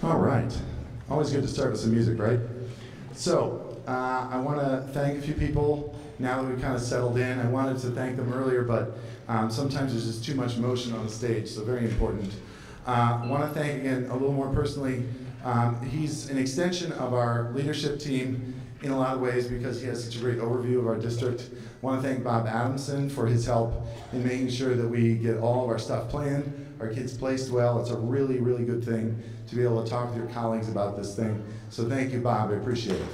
All right. Always good to start with some music, right? So, I want to thank a few people now that we've kind of settled in. I wanted to thank them earlier, but sometimes there's just too much motion on the stage, so very important. I want to thank, again, a little more personally, he's an extension of our leadership team in a lot of ways because he has such a great overview of our district. I want to thank Bob Adamson for his help in making sure that we get all of our stuff planned, our kids placed well. It's a really, really good thing to be able to talk to your colleagues about this thing. So thank you, Bob. I appreciate it.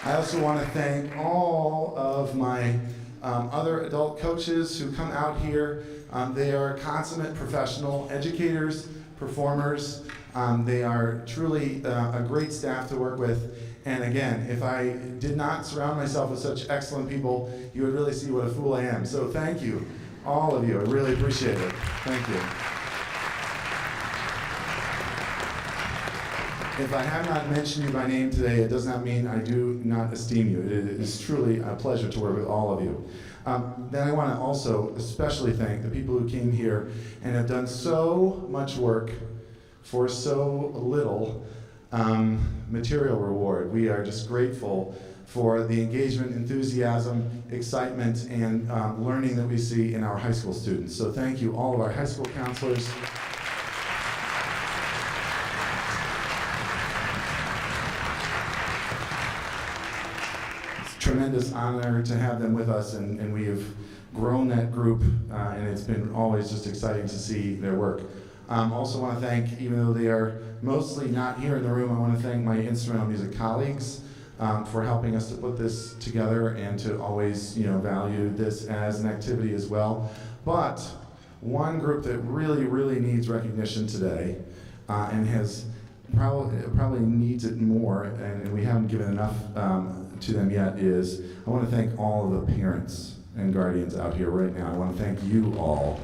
I also want to thank all of my other adult coaches who come out here. They are consummate professional educators, performers. They are truly a great staff to work with. And again, if I did not surround myself with such excellent people, you would really see what a fool I am. So thank you, all of you. I really appreciate it. Thank you. If I have not mentioned you by name today, it does not mean I do not esteem you. It is truly a pleasure to work with all of you. Then I want to also especially thank the people who came here and have done so much work for so little material reward. We are just grateful for the engagement, enthusiasm, excitement, and learning that we see in our high school students. So thank you, all of our high school counselors. It's a tremendous honor to have them with us, and we have grown that group, and it's been always just exciting to see their work. Also want to thank, even though they are mostly not here in the room, I want to thank my instrumental music colleagues for helping us to put this together and to always, value this as an activity as well. But one group that really, really needs recognition today and has probably needs it more, and we haven't given enough to them yet, is I want to thank all of the parents and guardians out here right now. I want to thank you all.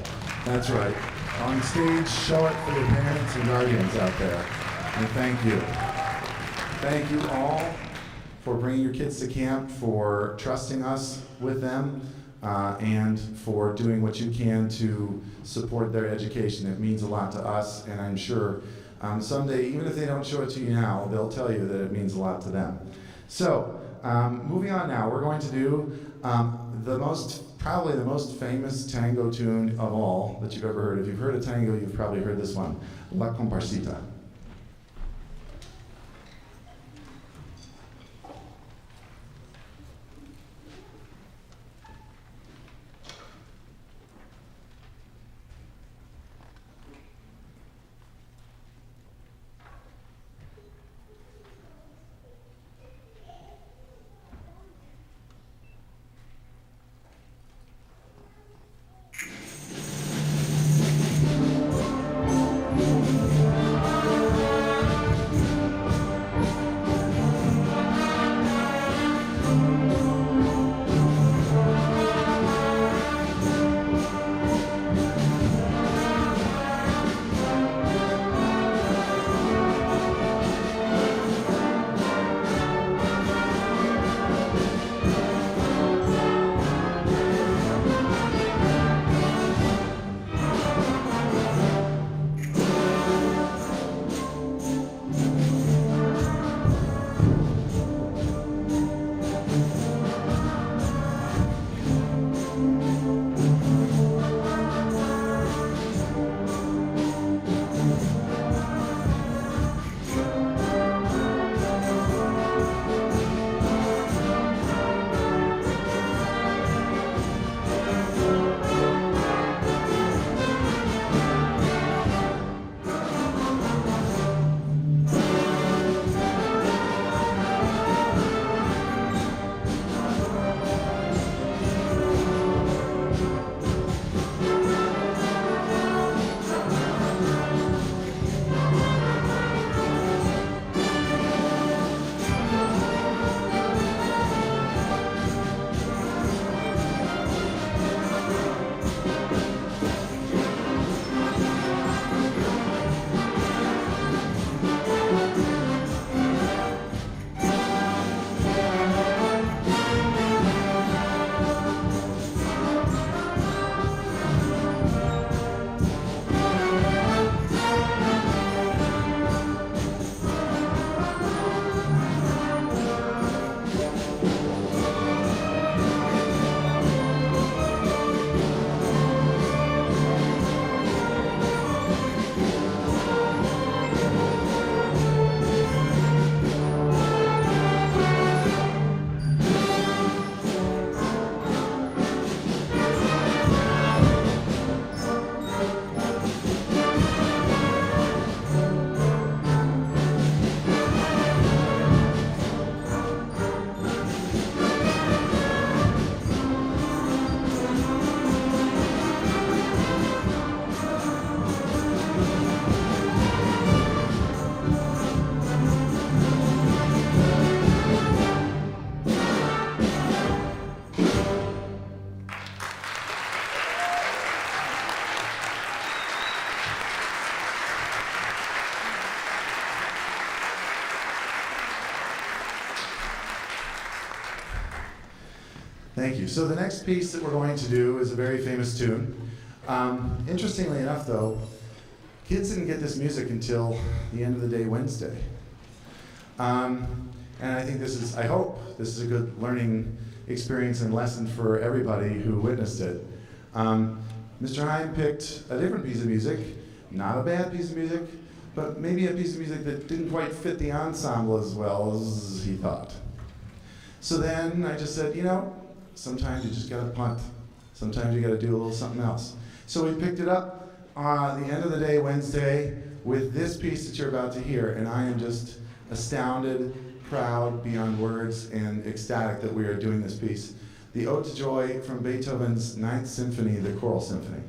That's right. On stage, show it for your parents and guardians out there. And thank you. Thank you all for bringing your kids to camp, for trusting us with them, and for doing what you can to support their education. It means a lot to us, and I'm sure someday, even if they don't show it to you now, they'll tell you that it means a lot to them. So, moving on now, we're going to do probably the most famous tango tune of all that you've ever heard. If you've heard a tango, you've probably heard this one, La Comparsita. Thank you. So the next piece that we're going to do is a very famous tune. Interestingly enough, though, kids didn't get this music until the end of the day Wednesday. And I think I hope this is a good learning experience and lesson for everybody who witnessed it. Mr. Heim picked a different piece of music, not a bad piece of music, but maybe a piece of music that didn't quite fit the ensemble as well as he thought. So then I just said, sometimes you just gotta punt. Sometimes you gotta do a little something else. So we picked it up the end of the day Wednesday with this piece that you're about to hear, and I am just astounded, proud, beyond words, and ecstatic that we are doing this piece. The Ode to Joy from Beethoven's Ninth Symphony, the Choral Symphony.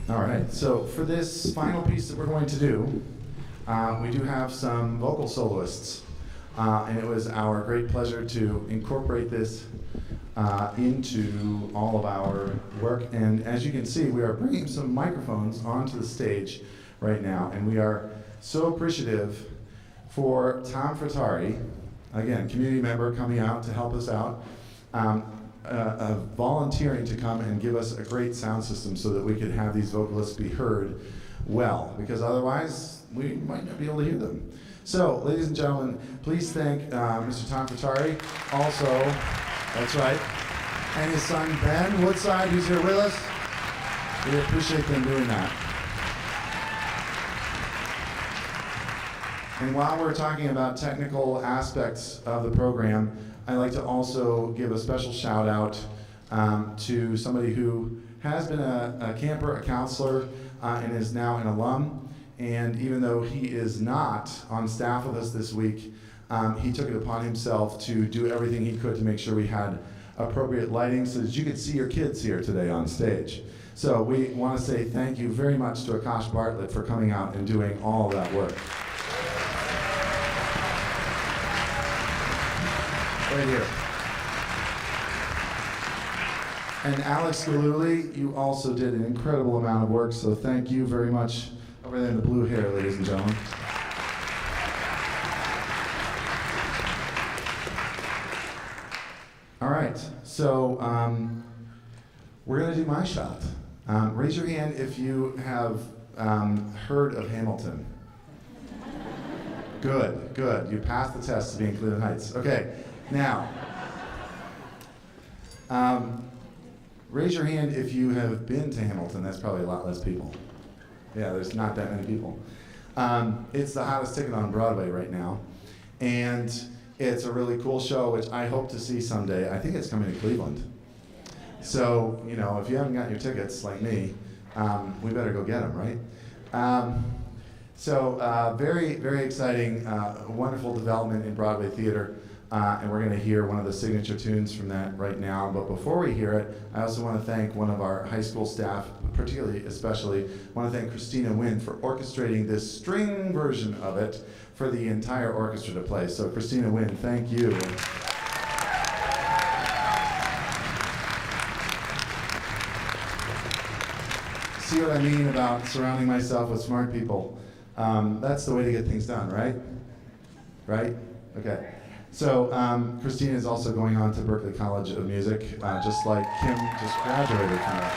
All right, so for this final piece that we're going to do, we do have some vocal soloists, and it was our great pleasure to incorporate this into all of our work. And as you can see, we are bringing some microphones onto the stage right now, and we are so appreciative for Tom Frattari, again, community member coming out to help us out. volunteering to come and give us a great sound system so that we could have these vocalists be heard well, because otherwise we might not be able to hear them. So, ladies and gentlemen, please thank Mr. Tom Fratari, also, that's right, and his son Ben Woodside, who's here with us. We appreciate them doing that. And while we're talking about technical aspects of the program, I'd like to also give a special shout out to somebody who has been a camper, a counselor, and is now an alum. And even though he is not on staff with us this week, he took it upon himself to do everything he could to make sure we had appropriate lighting so that you could see your kids here today on stage. So we want to say thank you very much to Akash Bartlett for coming out and doing all that work. Right here. And Alex Galuli, you also did an incredible amount of work, so thank you very much. Over there in the blue hair, ladies and gentlemen. All right, so we're going to do my shot. Raise your hand if you have heard of Hamilton. Good, good. You passed the test to be in Cleveland Heights. Okay, now, raise your hand if you have been to Hamilton. That's probably a lot less people. Yeah, there's not that many people. It's the hottest ticket on Broadway right now. And it's a really cool show, which I hope to see someday. I think it's coming to Cleveland. So, you know, if you haven't got your tickets, like me, we better go get them, right? Very, very exciting, wonderful development in Broadway theater. And we're going to hear one of the signature tunes from that right now. But before we hear it, I also want to thank one of our high school staff, especially, want to thank Christina Wynn for orchestrating this string version of it for the entire orchestra to play. So Christina Wynn, thank you. See what I mean about surrounding myself with smart people? That's the way to get things done, right? Right? Okay. So Christina is also going on to Berklee College of Music, just like Kim just graduated from it.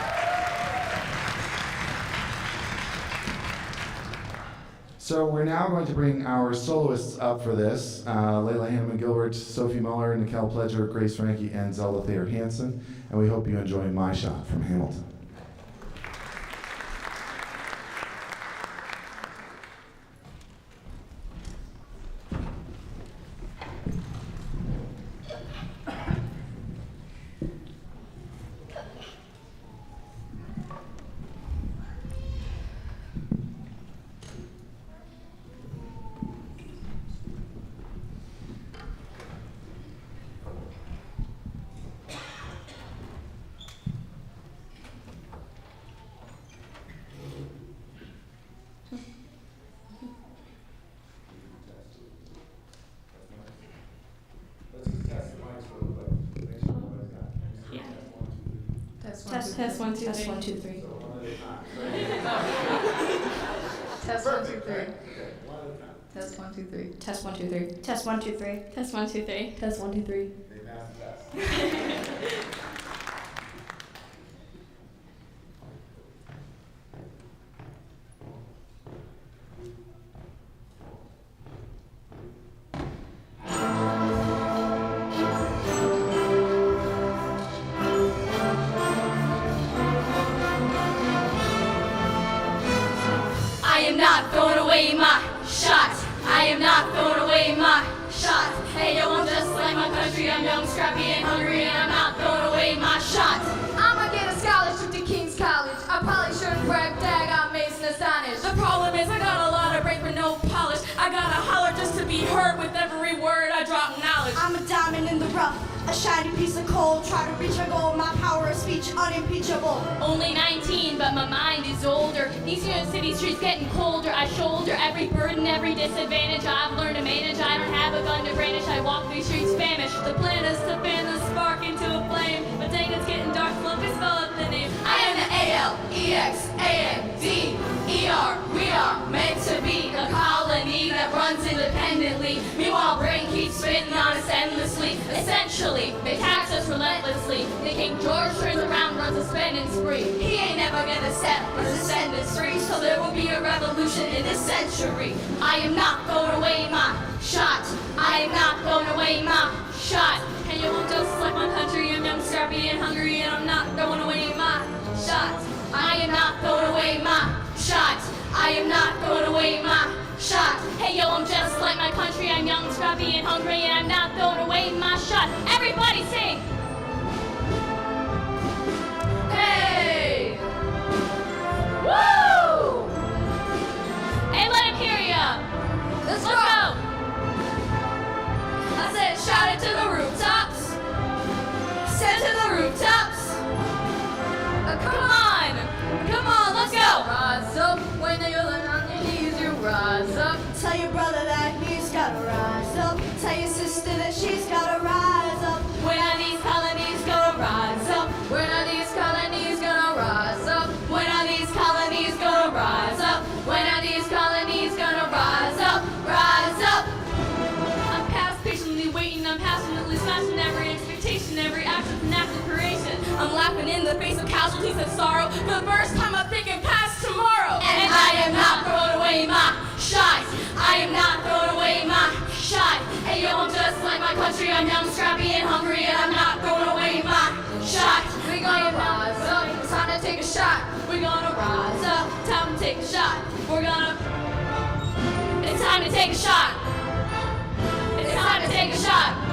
So we're now going to bring our soloists up for this. Layla Hanneman-Gilbert, Sophie Muller, Nicole Pledger, Grace Franke, and Zelda Thayer Hansen. And we hope you enjoy My Shot from Hamilton. Test 1 2 3. Test 1 2 3. Test 1 2 3. Test 1 2 3. Test 1 2 3. Test 1 2 3. Test 1 2 3. Test 1 2 3. They passed the test. Not throwing away my shot. I am not throwing away my shot. Hey yo, I'm just like my country. I'm young, scrappy, and hungry, and I'm not throwing away my shot. I'ma get a scholarship to King's College. I probably shouldn't brag, dag, I'm amazed and astonished. The problem is I got a lot of brain for no polish. I gotta holler just to be heard with every word I drop knowledge. I'm a diamond in the rough, a shiny piece of coal. Try to reach my goal, my power of speech unimpeachable. Only 19, but my mind is older. These New York City streets getting colder. I shoulder every burden, every disadvantage. I've learned to manage. I don't have a gun to brandish. I walk these streets famished. The plan is to fan the spark into a flame. But dang, it's getting dark. Look, I spell out the name. I am the A-L-E-X-A-N-D-E-R. We are meant to be a colony that runs independently. Meanwhile, brain keeps spitting on us endlessly. Essentially, they tax us for relentlessly. The King George turns around, runs a spending spree. He ain't never gonna set his descendants free, so there will be a revolution in this century. I am not throwing away my shot. I am not throwing away my shot. And you won't just like my country, I'm young, scrappy, and hungry, and I'm not throwing away my shot. I am not throwing away my shot. I am not throwing away my shot. Hey yo, I'm just like my country, I'm young, scrappy, and hungry, and I'm not throwing away my shot. Everybody sing! Hey! Woo! Hey, let him hear ya! Let's go! I said shout it to the rooftops. Said to the rooftops. Come on, let's go! Rise up when you're on your knees, you rise up. Tell your brother that he's gotta rise up. Tell your sister that she's gotta rise up. When are these colonies gonna rise up? When are these colonies gonna rise up? When are these colonies gonna rise up? When are these colonies gonna rise up? Rise up! I'm past patiently waiting, I'm passionately smashing every expectation, every act of an act of creation. I'm laughing in the face of casualties and sorrow. For the first time I'm thinking past tomorrow. And I am not throwing away my shot. I am not throwing away my shot. Hey yo, I'm just like my country, I'm young, scrappy, and hungry, and I'm not throwing away my shot. We're gonna rise up, it's time to take a shot. We're gonna rise up, time to take a shot. It's time to take a shot. It's time to take a shot.